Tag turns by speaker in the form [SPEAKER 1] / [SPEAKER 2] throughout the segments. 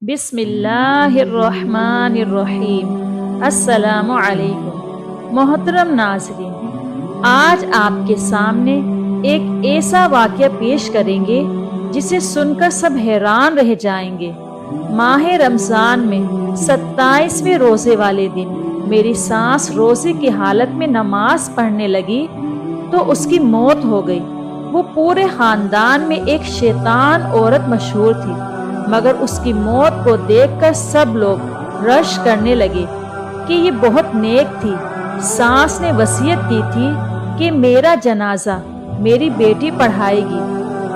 [SPEAKER 1] بسم اللہ الرحمن الرحیم۔ السلام علیکم محترم ناظرین، آج آپ کے سامنے ایک ایسا واقعہ پیش کریں گے جسے سن کر سب حیران رہ جائیں گے۔ ماہ رمضان میں 27ویں روزے والے دن میری ساس روزے کی حالت میں نماز پڑھنے لگی تو اس کی موت ہو گئی۔ وہ پورے خاندان میں ایک شیطان عورت مشہور تھی، مگر اس کی موت کو دیکھ کر سب لوگ رش کرنے لگے کہ یہ بہت نیک تھی۔ ساس نے وصیت کی تھی کہ میرا جنازہ میری بیٹی پڑھائے گی۔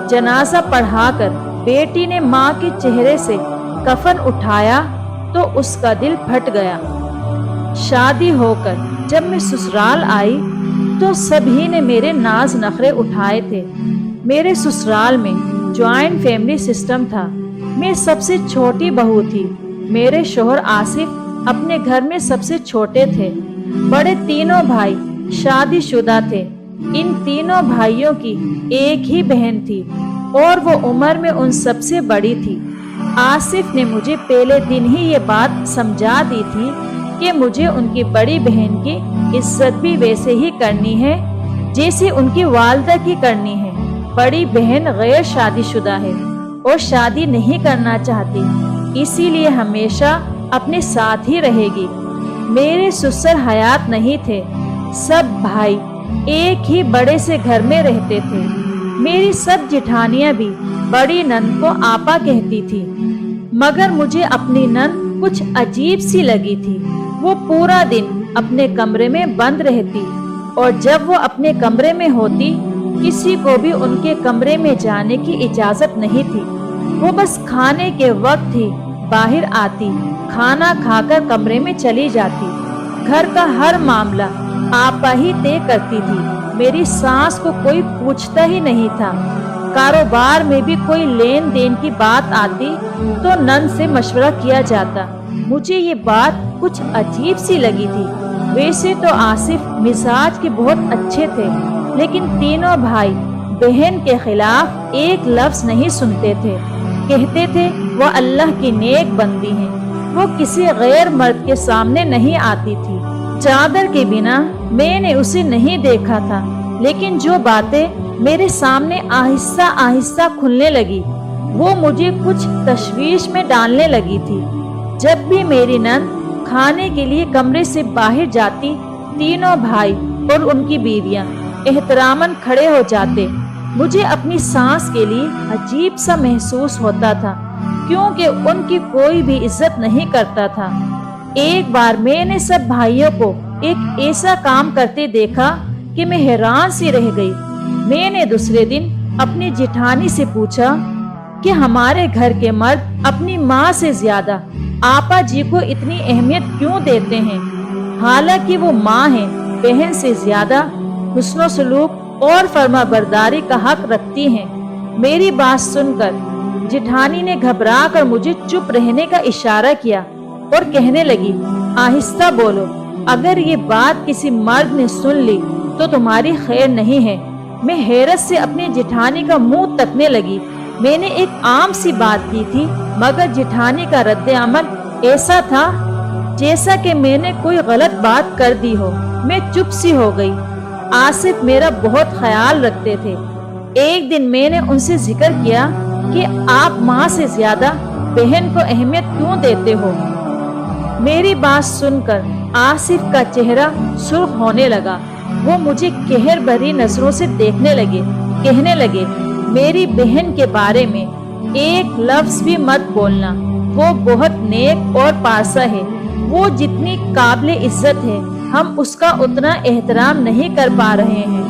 [SPEAKER 1] جنازہ پڑھا کر بیٹی نے ماں کے چہرے سے کفن اٹھایا تو اس کا دل پھٹ گیا۔ شادی ہو کر جب میں سسرال آئی تو سبھی نے میرے ناز نخرے اٹھائے تھے۔ میرے سسرال میں جوائنٹ فیملی سسٹم تھا۔ میں سب سے چھوٹی بہو تھی۔ میرے شوہر آصف اپنے گھر میں سب سے چھوٹے تھے۔ بڑے تینوں بھائی شادی شدہ تھے۔ ان تینوں بھائیوں کی ایک ہی بہن تھی اور وہ عمر میں ان سب سے بڑی تھی۔ آصف نے مجھے پہلے دن ہی یہ بات سمجھا دی تھی کہ مجھے ان کی بڑی بہن کی عزت بھی ویسے ہی کرنی ہے جیسے ان کی والدہ کی کرنی ہے۔ بڑی بہن غیر شادی شدہ ہے اور شادی نہیں کرنا چاہتی، اسی لیے ہمیشہ اپنے ساتھ ہی رہے گی۔ میرے سسر حیات نہیں تھے۔ سب بھائی ایک ہی بڑے سے گھر میں رہتے تھے۔ میری سب جٹھانیاں بھی بڑی نند کو آپا کہتی تھی، مگر مجھے اپنی نند کچھ عجیب سی لگی تھی۔ وہ پورا دن اپنے کمرے میں بند رہتی اور جب وہ اپنے کمرے میں ہوتی کسی کو بھی ان کے کمرے میں جانے کی اجازت نہیں تھی۔ وہ بس کھانے کے وقت ہی باہر آتی، کھانا کھا کر کمرے میں چلی جاتی۔ گھر کا ہر معاملہ آپا ہی طے کرتی تھی۔ میری ساس کو کوئی پوچھتا ہی نہیں تھا۔ کاروبار میں بھی کوئی لین دین کی بات آتی تو نند سے مشورہ کیا جاتا۔ مجھے یہ بات کچھ عجیب سی لگی تھی۔ ویسے تو آصف مزاج کے بہت اچھے تھے، لیکن تینوں بھائی بہن کے خلاف ایک لفظ نہیں سنتے تھے۔ کہتے تھے وہ اللہ کی نیک بندی ہیں، وہ کسی غیر مرد کے سامنے نہیں آتی تھی۔ چادر کے بنا میں نے اسے نہیں دیکھا تھا، لیکن جو باتیں میرے سامنے آہستہ آہستہ کھلنے لگی وہ مجھے کچھ تشویش میں ڈالنے لگی تھی۔ جب بھی میری نند کھانے کے لیے کمرے سے باہر جاتی، تینوں بھائی اور ان کی بیویاں احتراماً کھڑے ہو جاتے۔ مجھے اپنی ساس کے لیے عجیب سا محسوس ہوتا تھا، کیونکہ ان کی کوئی بھی عزت نہیں کرتا تھا۔ ایک بار میں نے سب بھائیوں کو ایک ایسا کام کرتے دیکھا کہ میں حیران سی رہ گئی۔ میں نے دوسرے دن اپنی جٹھانی سے پوچھا کہ ہمارے گھر کے مرد اپنی ماں سے زیادہ آپا جی کو اتنی اہمیت کیوں دیتے ہیں، حالانکہ وہ ماں ہیں، بہن سے زیادہ حسن و سلوک اور فرما برداری کا حق رکھتی ہیں۔ میری بات سن کر جٹھانی نے گھبرا کر مجھے چپ رہنے کا اشارہ کیا اور کہنے لگی، آہستہ بولو، اگر یہ بات کسی مرد نے سن لی تو تمہاری خیر نہیں ہے۔ میں حیرت سے اپنی جٹھانی کا منہ تکنے لگی۔ میں نے ایک عام سی بات کی تھی، مگر جٹھانی کا رد عمل ایسا تھا جیسا کہ میں نے کوئی غلط بات کر دی ہو۔ میں چپ سی ہو گئی۔ آصف میرا بہت خیال رکھتے تھے۔ ایک دن میں نے ان سے ذکر کیا کہ آپ ماں سے زیادہ بہن کو اہمیت کیوں دیتے ہو۔ میری بات سن کر آصف کا چہرہ سرخ ہونے لگا۔ وہ مجھے قہر بھری نظروں سے دیکھنے لگے، کہنے لگے، میری بہن کے بارے میں ایک لفظ بھی مت بولنا۔ وہ بہت نیک اور پارسا ہے، وہ جتنی قابل عزت ہے ہم اس کا اتنا احترام نہیں کر پا رہے ہیں۔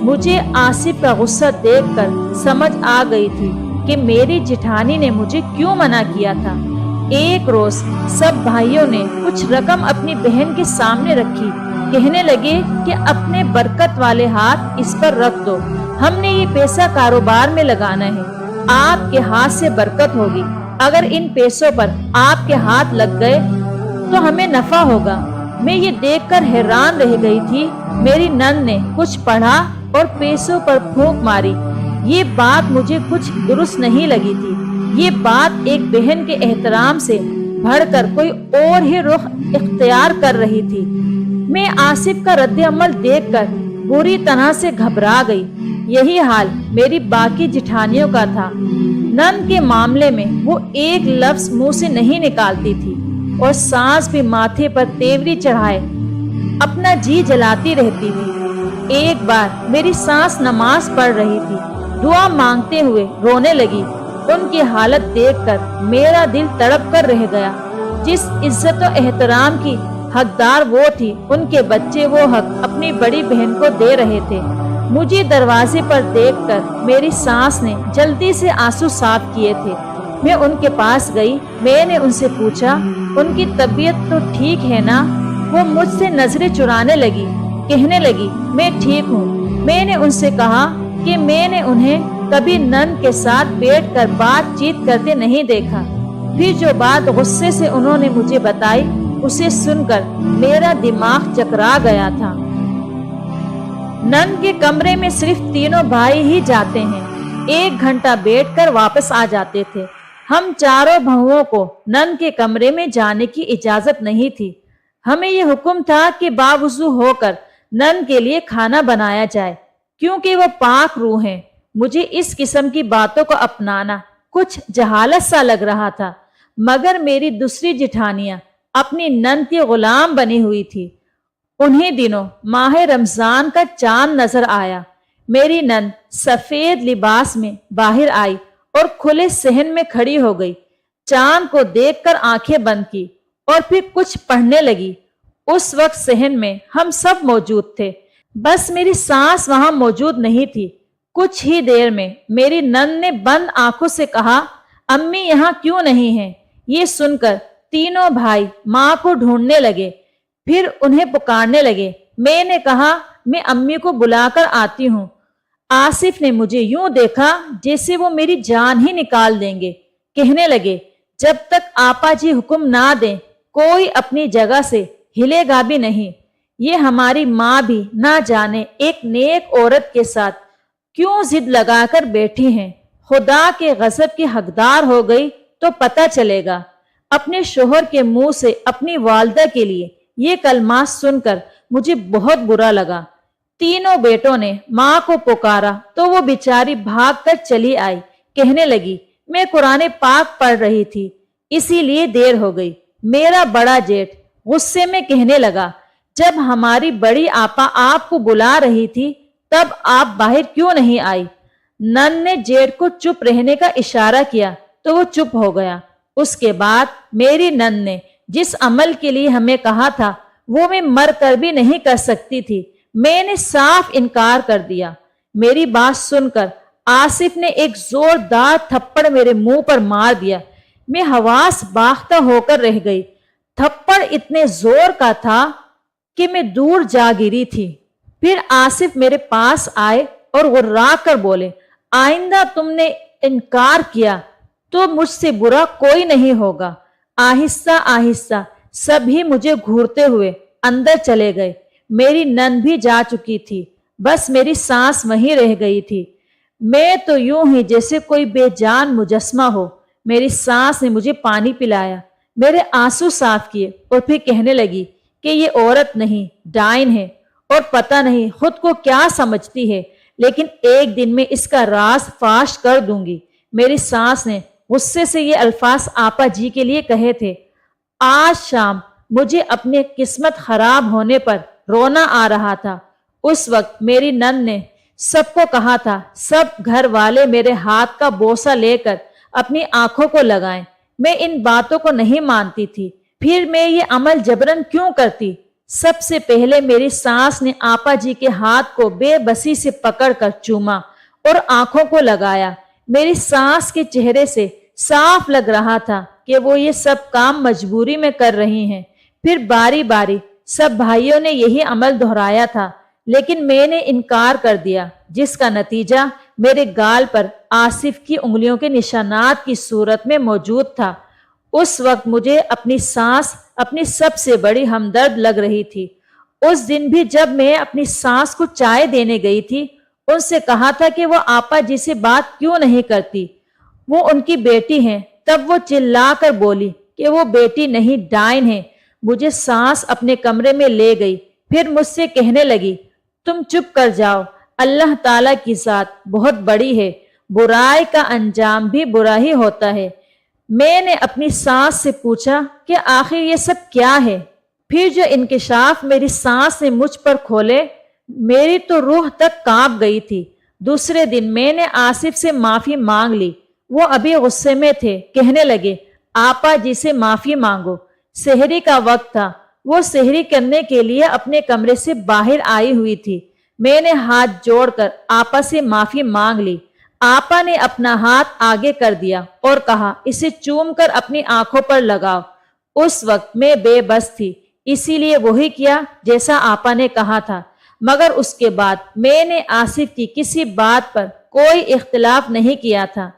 [SPEAKER 1] مجھے آصف کا غصہ دیکھ کر سمجھ آ گئی تھی کہ میری جٹھانی نے مجھے کیوں منع کیا تھا۔ ایک روز سب بھائیوں نے کچھ رقم اپنی بہن کے سامنے رکھی، کہنے لگے کہ اپنے برکت والے ہاتھ اس پر رکھ دو، ہم نے یہ پیسہ کاروبار میں لگانا ہے، آپ کے ہاتھ سے برکت ہوگی، اگر ان پیسوں پر آپ کے ہاتھ لگ گئے تو ہمیں نفع ہوگا۔ میں یہ دیکھ کر حیران رہ گئی تھی۔ میری نند نے کچھ پڑھا اور پیسوں پر پھونک ماری۔ یہ بات مجھے کچھ درست نہیں لگی تھی۔ یہ بات ایک بہن کے احترام سے بڑھ کر کوئی اور ہی رخ اختیار کر رہی تھی۔ میں آصف کا رد عمل دیکھ کر بری طرح سے گھبرا گئی۔ یہی حال میری باقی جٹھانیوں کا تھا۔ نند کے معاملے میں وہ ایک لفظ منہ سے نہیں نکالتی تھی اور سانس بھی ماتھے پر تیوری چڑھائے اپنا جی جلاتی رہتی تھی۔ ایک بار میری سانس نماز پڑھ رہی تھی، دعا مانگتے ہوئے رونے لگی۔ ان کی حالت دیکھ کر میرا دل تڑپ کر رہ گیا۔ جس عزت و احترام کی حقدار وہ تھی، ان کے بچے وہ حق اپنی بڑی بہن کو دے رہے تھے۔ مجھے دروازے پر دیکھ کر میری سانس نے جلدی سے آنسو صاف کیے تھے۔ میں ان کے پاس گئی۔ میں نے ان سے پوچھا، ان کی طبیعت تو ٹھیک ہے نا؟ وہ مجھ سے نظریں چرانے لگی، کہنے لگی میں ٹھیک ہوں۔ میں نے ان سے کہا کہ میں نے انہیں کبھی نند کے ساتھ بیٹھ کر بات چیت کرتے نہیں دیکھا۔ پھر جو بات غصے سے انہوں نے مجھے بتائی، اسے سن کر میرا دماغ چکرا گیا تھا۔ نند کے کمرے میں صرف تینوں بھائی ہی جاتے ہیں۔ 1 گھنٹہ بیٹھ کر واپس آ جاتے تھے۔ ہم چاروں بہوؤں کو نند کے کمرے میں جانے کی اجازت نہیں تھی۔ ہمیں یہ حکم تھا کہ باوضو ہو کر نند کے لیے کھانا بنایا جائے، کیونکہ وہ پاک روح ہیں۔ مجھے اس قسم کی باتوں کو اپنانا کچھ جہالت سا لگ رہا تھا، مگر میری دوسری جٹھانیاں اپنی نند کی غلام بنی ہوئی تھی۔ انہی دنوں ماہ رمضان کا چاند نظر آیا۔ میری نند سفید لباس میں باہر آئی اور کھلے صحن میں کھڑی ہو گئی۔ چاند کو دیکھ کر آنکھیں بند کی اور پھر کچھ پڑھنے لگی۔ اس وقت صحن میں ہم سب موجود تھے، بس میری سانس وہاں موجود نہیں تھی۔ کچھ ہی دیر میں میری نند نے بند آنکھوں سے کہا، امی یہاں کیوں نہیں ہیں؟ یہ سن کر تینوں بھائی ماں کو ڈھونڈنے لگے، پھر انہیں پکارنے لگے۔ میں نے کہا میں امی کو بلا کر آتی ہوں۔ آصف نے مجھے یوں دیکھا جیسے وہ میری جان ہی نکال دیں گے۔ کہنے لگے، جب تک آپا جی حکم نہ دیں کوئی اپنی جگہ سے ہلے گا بھی نہیں۔ یہ ہماری ماں بھی نہ جانے ایک نیک عورت کے ساتھ کیوں ضد لگا کر بیٹھی ہیں۔ خدا کے غضب کی حقدار ہو گئی تو پتہ چلے گا۔ اپنے شوہر کے منہ سے اپنی والدہ کے لیے یہ کلمات سن کر مجھے بہت برا لگا۔ تینوں بیٹوں نے ماں کو پکارا تو وہ بیچاری بھاگ کر چلی آئی۔ کہنے لگی، میں قرآن پاک پڑھ رہی تھی، اسی لیے دیر ہو گئی۔ میرا بڑا جیٹھ غصے میں کہنے لگا، جب ہماری بڑی آپا آپ کو بلا رہی تھی تب آپ باہر کیوں نہیں آئی؟ نند نے جیٹھ کو چپ رہنے کا اشارہ کیا تو وہ چپ ہو گیا۔ اس کے بعد میری نند نے جس عمل کے لیے ہمیں کہا تھا وہ میں مر کر بھی نہیں کر سکتی تھی۔ میں نے صاف انکار کر دیا۔ میری بات سن کر آصف نے ایک زوردار تھپڑ میرے منہ پر مار دیا۔ میں حواس باختہ ہو کر رہ گئی۔ تھپڑ اتنے زور کا تھا کہ میں دور جا گری تھی۔ پھر آصف میرے پاس آئے اور غرا کر بولے، آئندہ تم نے انکار کیا تو مجھ سے برا کوئی نہیں ہوگا۔ آہستہ آہستہ سب ہی مجھے گھورتے ہوئے اندر چلے گئے۔ میری نند بھی جا چکی تھی، بس میری سانس وہیں رہ گئی تھی۔ میں تو یوں ہی جیسے کوئی بے جان مجسمہ ہو۔ میری سانس نے مجھے پانی پلایا، میرے آنسو صاف کیے اور پھر کہنے لگی کہ یہ عورت نہیں، ڈائن ہے، اور پتہ نہیں خود کو کیا سمجھتی ہے، لیکن ایک دن میں اس کا راز فاش کر دوں گی۔ میری سانس نے غصے سے یہ الفاظ آپا جی کے لیے کہے تھے۔ آج شام مجھے اپنے قسمت خراب ہونے پر رونا آ رہا تھا۔ اس وقت میری نند نے سب کو کہا تھا سب گھر والے میرے ہاتھ کا بوسہ لے کر اپنی آنکھوں کو لگائیں۔ میں ان باتوں کو نہیں مانتی تھی، پھر میں یہ عمل جبرن کیوں کرتی؟ سب سے پہلے میری سانس نے آپا جی کے ہاتھ کو بے بسی سے پکڑ کر چوما اور آنکھوں کو لگایا۔ میری سانس کے چہرے سے صاف لگ رہا تھا کہ وہ یہ سب کام مجبوری میں کر رہی ہیں۔ پھر باری باری سب بھائیوں نے یہی عمل دہرایا تھا، لیکن میں نے انکار کر دیا، جس کا نتیجہ میرے گال پر آصف کی انگلیوں کے نشانات کی صورت میں موجود تھا۔ اس وقت مجھے اپنی سانس اپنی سب سے بڑی ہمدرد لگ رہی تھی۔ اس دن بھی جب میں اپنی سانس کو چائے دینے گئی تھی، ان سے کہا تھا کہ وہ آپا جی سے بات کیوں نہیں کرتی۔ وہ ان کی بیٹی ہیں، تب وہ چلا کر بولی کہ وہ بیٹی نہیں، ڈائن ہے۔ مجھے سانس اپنے کمرے میں لے گئی، پھر مجھ سے کہنے لگی تم چپ کر جاؤ، اللہ تعالیٰ کی ذات بہت بڑی ہے، برائی کا انجام بھی برا ہی ہوتا ہے۔ میں نے اپنی سانس سے پوچھا کہ آخر یہ سب کیا ہے؟ پھر جو انکشاف میری سانس نے مجھ پر کھولے، میری تو روح تک کانپ گئی تھی۔ دوسرے دن میں نے آصف سے معافی مانگ لی۔ وہ ابھی غصے میں تھے، کہنے لگے آپا جی سے معافی مانگو۔ سحری کا وقت تھا، وہ سحری کرنے کے لیے اپنے کمرے سے باہر آئی ہوئی تھی۔ میں نے ہاتھ جوڑ کر آپا سے معافی مانگ لی۔ آپا نے اپنا ہاتھ آگے کر دیا اور کہا اسے چوم کر اپنی آنکھوں پر لگاؤ۔ اس وقت میں بے بس تھی، اسی لیے وہی کیا جیسا آپا نے کہا تھا، مگر اس کے بعد میں نے آصف کی کسی بات پر کوئی اختلاف نہیں کیا تھا۔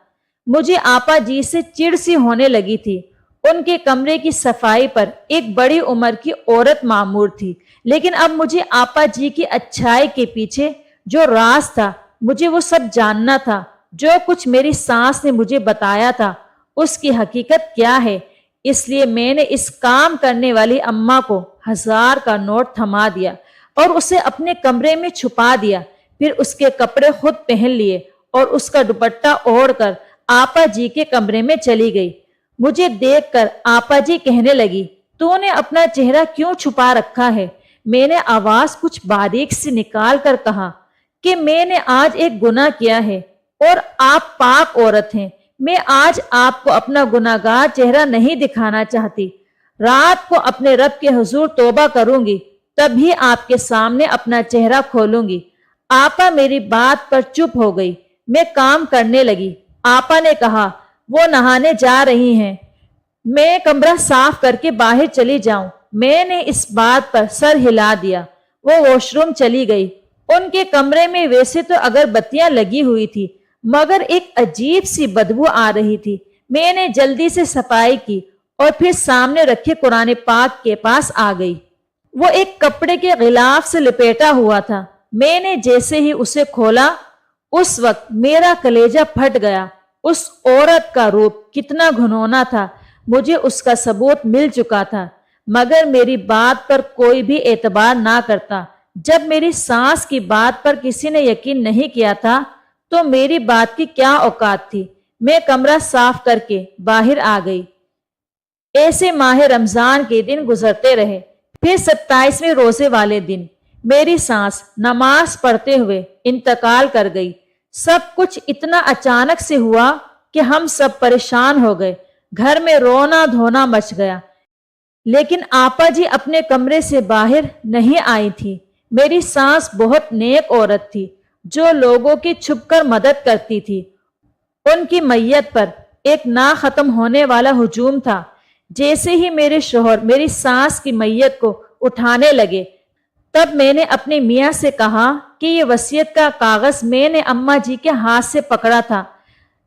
[SPEAKER 1] مجھے آپا جی سے چڑ سی ہونے لگی تھی۔ ان کے کمرے کی صفائی پر ایک بڑی عمر کی عورت مامور تھی، لیکن اب مجھے آپا جی کی اچھائی کے پیچھے جو راز تھا، مجھے وہ سب جاننا تھا۔ جو کچھ میری سانس نے مجھے بتایا تھا اس کی حقیقت کیا ہے، اس لیے میں نے اس کام کرنے والی اماں کو 1000 کا نوٹ تھما دیا اور اسے اپنے کمرے میں چھپا دیا۔ پھر اس کے کپڑے خود پہن لیے اور اس کا دوپٹہ اوڑھ کر آپا جی کے کمرے میں چلی گئی۔ مجھے دیکھ کر آپا جی کہنے لگی تو نے اپنا چہرہ کیوں چھپا رکھا ہے؟ میں نے آواز کچھ باریک سے نکال کر کہا کہ میں نے آج ایک گناہ کیا ہے اور آپ پاک عورت ہیں، میں آج آپ کو اپنا گناہگار چہرہ نہیں دکھانا چاہتی۔ رات کو اپنے رب کے حضور توبہ کروں گی، تب ہی آپ کے سامنے اپنا چہرہ کھولوں گی۔ آپا میری بات پر چپ ہو گئی۔ میں کام کرنے لگی۔ آپا نے کہا وہ نہانے جا رہی ہیں، میں کمرہ صاف کر کے باہر چلی جاؤں۔ میں نے اس بات پر سر ہلا دیا۔ وہ واش روم چلی گئی۔ ان کے کمرے میں ویسے تو اگربتیاں لگی ہوئی تھی، مگر ایک عجیب سی بدبو آ رہی تھی۔ میں نے جلدی سے صفائی کی اور پھر سامنے رکھے قرآن پاک کے پاس آ گئی۔ وہ ایک کپڑے کے غلاف سے لپیٹا ہوا تھا۔ میں نے جیسے ہی اسے کھولا، اس وقت میرا کلیجہ پھٹ گیا۔ اس عورت کا روپ کتنا گھنونا تھا، مجھے اس کا ثبوت مل چکا تھا، مگر میری بات پر کوئی بھی اعتبار نہ کرتا۔ جب میری سانس کی بات پر کسی نے یقین نہیں کیا تھا تو میری بات کی کیا اوقات تھی؟ میں کمرہ صاف کر کے باہر آ گئی۔ ایسے ماہ رمضان کے دن گزرتے رہے۔ پھر 27ویں روزے والے دن میری سانس نماز پڑھتے ہوئے انتقال کر گئی۔ سب کچھ اتنا اچانک سے ہوا کہ ہم سب پریشان ہو گئے۔ گھر میں رونا دھونا مچ گیا، لیکن آپا جی اپنے کمرے سے باہر نہیں آئی تھی۔ میری سانس بہت نیک عورت تھی جو لوگوں کی چھپ کر مدد کرتی تھی۔ ان کی میت پر ایک نہ ختم ہونے والا ہجوم تھا۔ جیسے ہی میرے شوہر میری سانس کی میت کو اٹھانے لگے، تب میں نے اپنے میاں سے کہا کہ یہ وصیت کا کاغذ میں نے اماں جی کے ہاتھ سے پکڑا تھا۔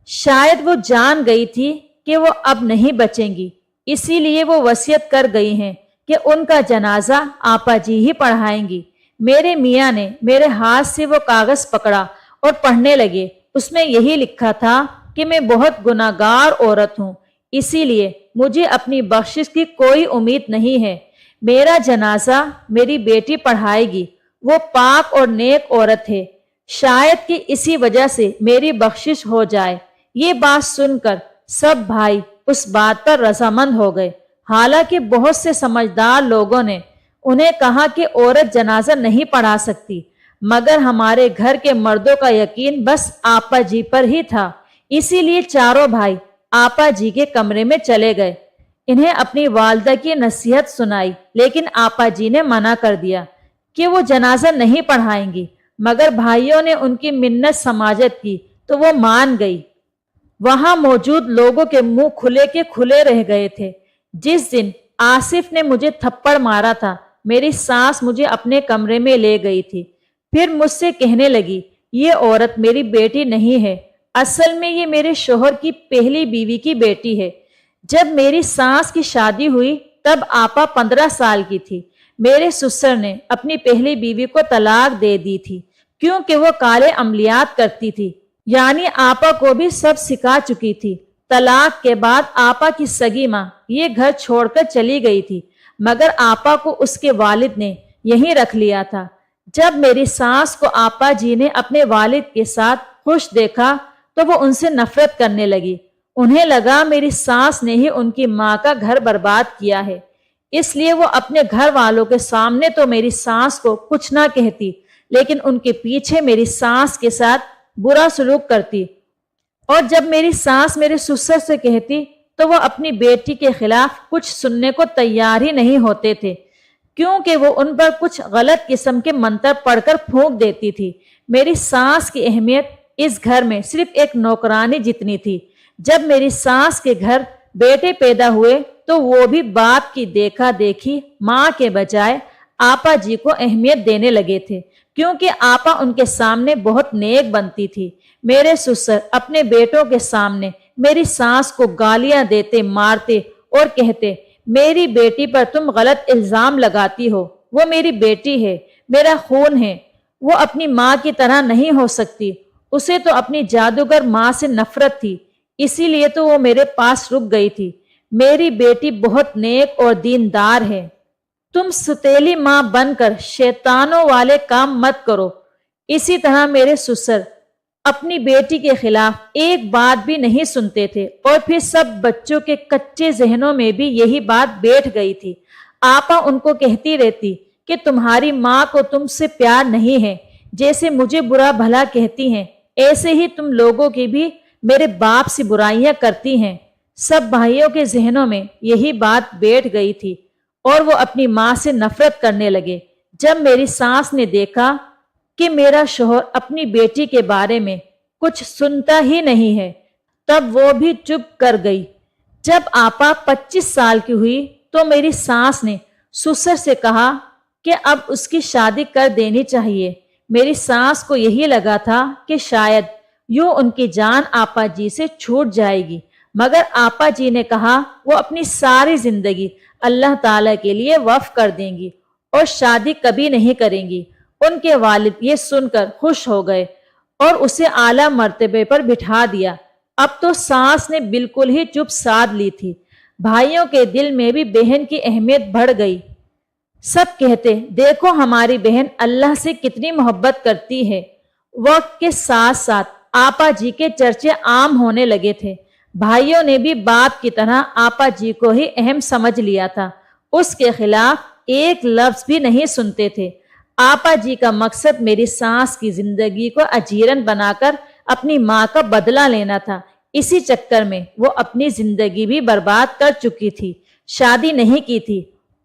[SPEAKER 1] شاید وہ جان گئی تھی کہ وہ اب نہیں بچیں گی، اسی لیے وہ وصیت کر گئی ہیں کہ ان کا جنازہ آپا جی ہی پڑھائیں گی۔ میرے میاں نے میرے ہاتھ سے وہ کاغذ پکڑا اور پڑھنے لگے۔ اس میں یہی لکھا تھا کہ میں بہت گناہگار عورت ہوں، اسی لیے مجھے اپنی بخشش کی کوئی امید نہیں ہے۔ میرا جنازہ میری بیٹی پڑھائے گی، وہ پاک اور نیک عورت ہے، شاید کہ اسی وجہ سے میری بخشش ہو جائے۔ یہ بات سن کر سب بھائی اس بات پر رضامند ہو گئے۔ حالانکہ بہت سے سمجھدار لوگوں نے انہیں کہا کہ عورت جنازہ نہیں پڑھا سکتی، مگر ہمارے گھر کے مردوں کا یقین بس آپا جی پر ہی تھا، اسی لیے چاروں بھائی آپا جی کے کمرے میں چلے گئے۔ انہیں اپنی والدہ کی نصیحت سنائی، لیکن آپا جی نے منع کر دیا کہ وہ جنازہ نہیں پڑھائیں گی، مگر بھائیوں نے ان کی منت سماجت کی تو وہ مان گئی۔ وہاں موجود لوگوں کے منہ کھلے کے کھلے رہ گئے تھے۔ جس دن آصف نے مجھے تھپڑ مارا تھا، میری سانس مجھے اپنے کمرے میں لے گئی تھی۔ پھر مجھ سے کہنے لگی یہ عورت میری بیٹی نہیں ہے، اصل میں یہ میرے شوہر کی پہلی بیوی کی بیٹی ہے۔ جب میری سانس کی شادی ہوئی تب آپا 15 سال کی تھی۔ میرے سسر نے اپنی پہلی بیوی کو طلاق دے دی تھی کیونکہ وہ کالے عملیات کرتی تھی۔ یعنی آپا کو بھی سب سکھا چکی تھی۔ طلاق کے بعد آپا کی سگی ماں یہ گھر چھوڑ کر چلی گئی تھی، مگر آپا کو اس کے والد نے یہیں رکھ لیا تھا۔ جب میری ساس کو آپا جی نے اپنے والد کے ساتھ خوش دیکھا تو وہ ان سے نفرت کرنے لگی۔ انہیں لگا میری ساس نے ہی ان کی ماں کا گھر برباد کیا ہے، اس لیے وہ اپنے گھر والوں کے سامنے تو میری ساس کو کچھ نہ کہتی، لیکن ان کے پیچھے میری ساس کے ساتھ برا سلوک کرتی، اور جب میری ساس میرے سسر سے کہتی تو وہ اپنی بیٹی کے خلاف کچھ سننے کو تیار ہی نہیں ہوتے تھے، کیونکہ وہ ان پر کچھ غلط قسم کے منتر پڑھ کر پھونک دیتی تھی۔ میری ساس کی اہمیت اس گھر میں صرف ایک نوکرانی جتنی تھی۔ جب میری ساس کے گھر بیٹے پیدا ہوئے تو وہ بھی باپ کی دیکھا دیکھی ماں کے بجائے آپا جی کو اہمیت دینے لگے تھے، کیونکہ آپا ان کے سامنے بہت نیک بنتی تھی۔ میرے سسر اپنے بیٹوں کے سامنے میری ساس کو گالیاں دیتے، مارتے اور کہتے، میری بیٹی پر تم غلط الزام لگاتی ہو، وہ میری بیٹی ہے، میرا خون ہے، وہ اپنی ماں کی طرح نہیں ہو سکتی، اسے تو اپنی جادوگر ماں سے نفرت تھی، اسی لیے تو وہ میرے پاس رک گئی تھی۔ میری بیٹی بہت نیک اور دیندار ہے، تم ستیلی ماں بن کر شیطانوں والے کام مت کرو۔ اسی طرح میرے سسر اپنی بیٹی کے خلاف ایک بات بھی نہیں سنتے تھے، اور پھر سب بچوں کے کچے ذہنوں میں بھی یہی بات بیٹھ گئی تھی۔ آپا ان کو کہتی رہتی کہ تمہاری ماں کو تم سے پیار نہیں ہے، جیسے مجھے برا بھلا کہتی ہیں ایسے ہی تم لوگوں کی بھی میرے باپ سے برائیاں کرتی ہیں۔ سب بھائیوں کے ذہنوں میں یہی بات بیٹھ گئی تھی اور وہ اپنی ماں سے نفرت کرنے لگے۔ جب میری ساس نے دیکھا کہ میرا شوہر اپنی بیٹی کے بارے میں کچھ سنتا ہی نہیں ہے، تب وہ بھی چپ کر گئی۔ جب آپا 25 سال کی ہوئی تو میری ساس نے سسر سے کہا کہ اب اس کی شادی کر دینی چاہیے۔ میری ساس کو یہی لگا تھا کہ شاید یوں ان کی جان آپا جی سے چھوٹ جائے گی، مگر آپا جی نے کہا وہ اپنی ساری زندگی اللہ تعالی کے لیے وقف کر دیں گی اور شادی کبھی نہیں کریں گی۔ ان کے والد یہ سن کر خوش ہو گئے اور اسے اعلیٰ مرتبے پر بٹھا دیا۔ اب تو ساس نے بالکل ہی چپ سادھ لی تھی۔ بھائیوں کے دل میں بھی بہن کی اہمیت بڑھ گئی۔ سب کہتے، دیکھو ہماری بہن اللہ سے کتنی محبت کرتی ہے۔ وقت کے ساتھ ساتھ آپا جی کے چرچے عام ہونے لگے تھے۔ بھائیوں نے بھی باپ کی طرح آپا جی کو ہی اہم سمجھ لیا تھا، اس کے خلاف ایک لفظ بھی نہیں سنتے تھے۔ آپا جی کا مقصد میری ساس کی زندگی کو اجیرن بنا کر اپنی ماں کا بدلہ لینا تھا۔ اسی چکر میں وہ اپنی زندگی بھی برباد کر چکی تھی، شادی نہیں کی تھی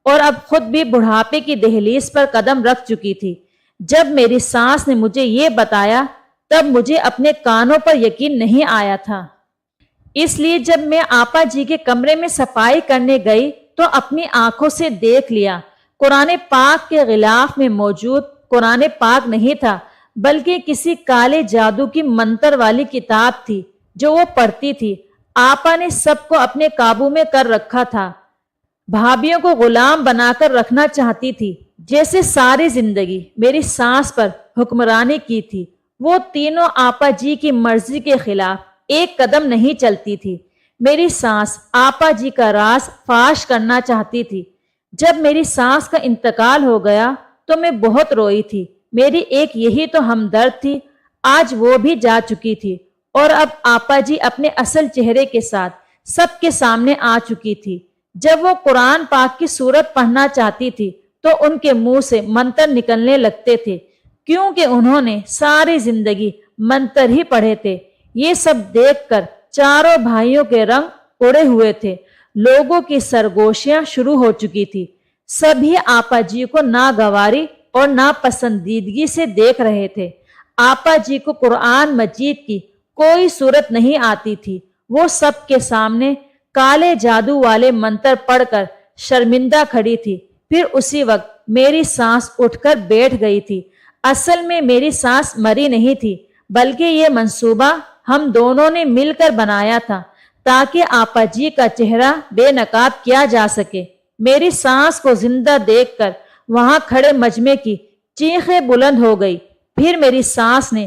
[SPEAKER 1] اور اب خود بھی بڑھاپے کی دہلیز پر قدم رکھ چکی تھی۔ جب میری ساس نے مجھے یہ بتایا تب مجھے اپنے کانوں پر یقین نہیں آیا تھا۔ اس لیے جب میں آپا جی کے کمرے میں صفائی کرنے گئی تو اپنی آنکھوں سے دیکھ لیا، قرآن پاک کے غلاف میں موجود قرآن پاک نہیں تھا، بلکہ کسی کالے جادو کی منتر والی کتاب تھی جو وہ پڑھتی تھی۔ آپا نے سب کو اپنے قابو میں کر رکھا تھا، بھابیوں کو غلام بنا کر رکھنا چاہتی تھی، جیسے ساری زندگی میری سانس پر حکمرانی کی تھی۔ وہ تینوں آپا جی کی مرضی کے خلاف ایک قدم نہیں چلتی تھی۔ میری سانس آپا جی کا راز فاش کرنا چاہتی تھی۔ جب میری سانس کا انتقال ہو گیا تو میں بہت روئی تھی۔ میری ایک یہی تو ہمدرد تھی، آج وہ بھی جا چکی تھی اور اب آپا جی اپنے اصل چہرے کے ساتھ سب کے سامنے آ چکی تھی۔ جب وہ قرآن پاک کی سورت پڑھنا چاہتی تھی تو ان کے منہ سے منتر نکلنے لگتے تھے، کیونکہ انہوں نے ساری زندگی منتر ہی پڑھے تھے۔ یہ سب دیکھ کر چاروں بھائیوں کے رنگ اڑے ہوئے تھے، لوگوں کی سرگوشیاں شروع ہو چکی تھی۔ سبھی آپا جی کو ناگواری اور ناپسندیدگی سے دیکھ رہے تھے۔ آپا جی کو قرآن مجید کی کوئی صورت نہیں آتی تھی۔ وہ سب کے سامنے کالے جادو والے منتر پڑھ کر شرمندہ کھڑی تھی۔ پھر اسی وقت میری سانس اٹھ کر بیٹھ گئی تھی۔ اصل میں میری سانس مری نہیں تھی، بلکہ یہ منصوبہ ہم دونوں نے مل کر بنایا تھا تاکہ آپا جی کا چہرہ بے نقاب کیا جا سکے۔ میری سانس کو زندہ دیکھ کر وہاں کھڑے مجمع کی چیخیں بلند ہو گئی۔ پھر میری سانس نے